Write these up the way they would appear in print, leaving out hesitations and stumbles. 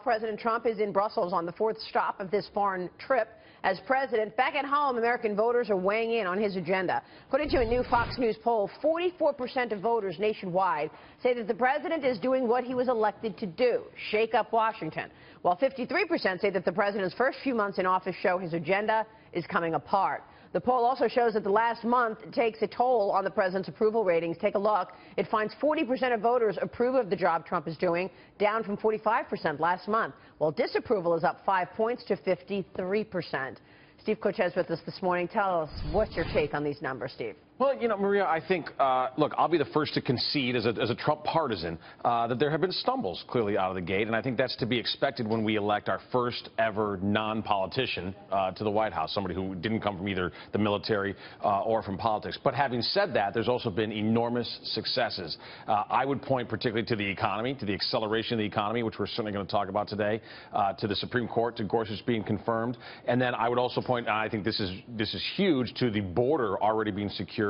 President Trump is in Brussels on the fourth stop of this foreign trip as president. Back at home, American voters are weighing in on his agenda. According to a new Fox News poll, 44% of voters nationwide say that the president is doing what he was elected to do, shake up Washington, while 53% say that the president's first few months in office show his agenda is coming apart. The poll also shows that the last month takes a toll on the president's approval ratings. Take a look. It finds 40% of voters approve of the job Trump is doing, down from 45% last month, while disapproval is up 5 points to 53%. Steve Cortes with us this morning. Tell us, what's your take on these numbers, Steve? Well, you know, Maria, I think, look, I'll be the first to concede as a Trump partisan that there have been stumbles clearly out of the gate, and I think that's to be expected when we elect our first ever non-politician to the White House, somebody who didn't come from either the military or from politics. But having said that, there's also been enormous successes. I would point particularly to the economy, to the acceleration of the economy, which we're certainly going to talk about today, to the Supreme Court, to Gorsuch being confirmed. And then I would also point, and I think this is huge, to the border already being secured,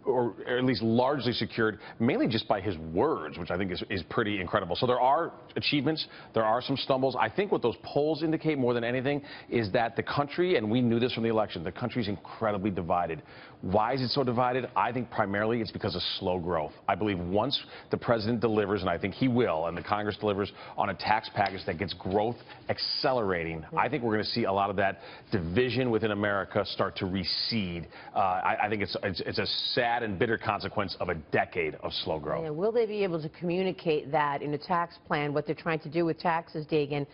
or at least largely secured, mainly just by his words, which I think is pretty incredible. So there are achievements, there are some stumbles. I think what those polls indicate more than anything is that the country, and we knew this from the election, the country's incredibly divided. Why is it so divided? I think primarily it's because of slow growth. I believe once the president delivers, and I think he will, and the Congress delivers on a tax package that gets growth accelerating, I think we're going to see a lot of that division within America start to recede. I think it's a sad and bitter consequence of a decade of slow growth. Yeah, will they be able to communicate that in a tax plan, what they're trying to do with taxes, Dagan,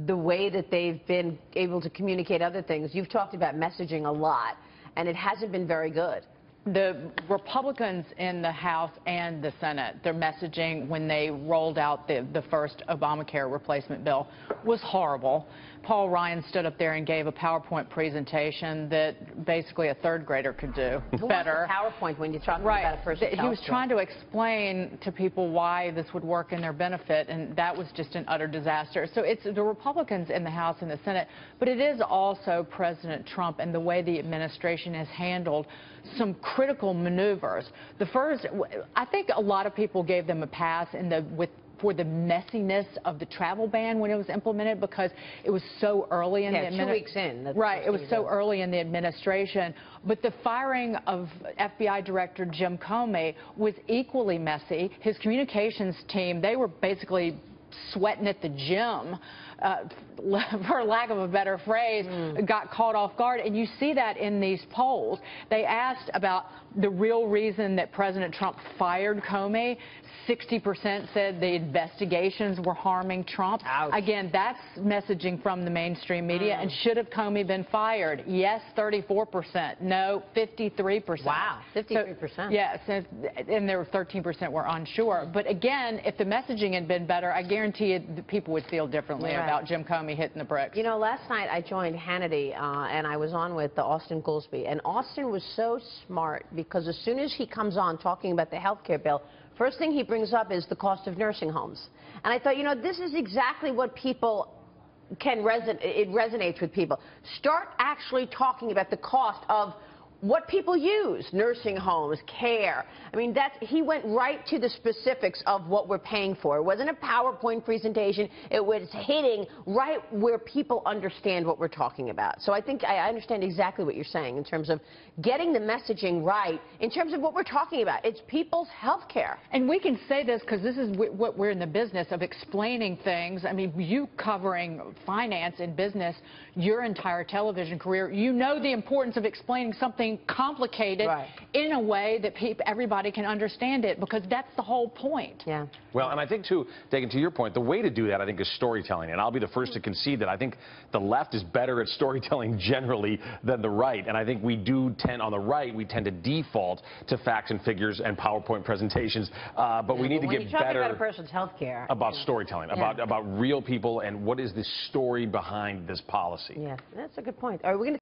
the way that they've been able to communicate other things? You've talked about messaging a lot, and it hasn't been very good. The Republicans in the House and the Senate, their messaging when they rolled out the first Obamacare replacement bill was horrible. Paul Ryan stood up there and gave a PowerPoint presentation that basically a third grader could do better. PowerPoint when you're talking about a person's health. He was trying to explain to people why this would work in their benefit, and that was just an utter disaster. So it's the Republicans in the House and the Senate, but it is also President Trump and the way the administration has handled some critical maneuvers. The first, I think a lot of people gave them a pass for the messiness of the travel ban when it was implemented, because it was so early in the administration. 2 weeks in. Right, it was so early in the administration. But the firing of FBI Director Jim Comey was equally messy. His communications team, they were basically sweating at the gym, for lack of a better phrase, got caught off guard. And you see that in these polls. They asked about the real reason that President Trump fired Comey. 60% said the investigations were harming Trump. Ouch. Again, that's messaging from the mainstream media. And should have Comey been fired? Yes, 34%. No, 53%. Wow, 53%. So, yes, and there were 13% were unsure. But again, if the messaging had been better, I guarantee you people would feel differently about Jim Comey hitting the bricks. You know, last night I joined Hannity, and I was on with Austan Goolsbee. And Austan was so smart, because as soon as he comes on talking about the health care bill, first thing he brings up is the cost of nursing homes. And I thought, you know, this is exactly what people can resonate. It resonates with people. Start actually talking about the cost of what people use, nursing homes, care. I mean, he went right to the specifics of what we're paying for. It wasn't a PowerPoint presentation. It was hitting right where people understand what we're talking about. So I think I understand exactly what you're saying in terms of getting the messaging right in terms of what we're talking about. It's people's health care. And we can say this because this is what we're in the business of explaining things. I mean, you covering finance and business your entire television career, you know the importance of explaining something complicated in a way that everybody can understand it, because that's the whole point. Yeah. Well, and I think, too, Dagan, to your point, the way to do that, I think, is storytelling. And I'll be the first to concede that I think the left is better at storytelling generally than the right. And I think we do tend, on the right, we tend to default to facts and figures and PowerPoint presentations. But we need to get better about a person's health care, about storytelling, about real people and what is the story behind this policy. Yeah, that's a good point. Are we going to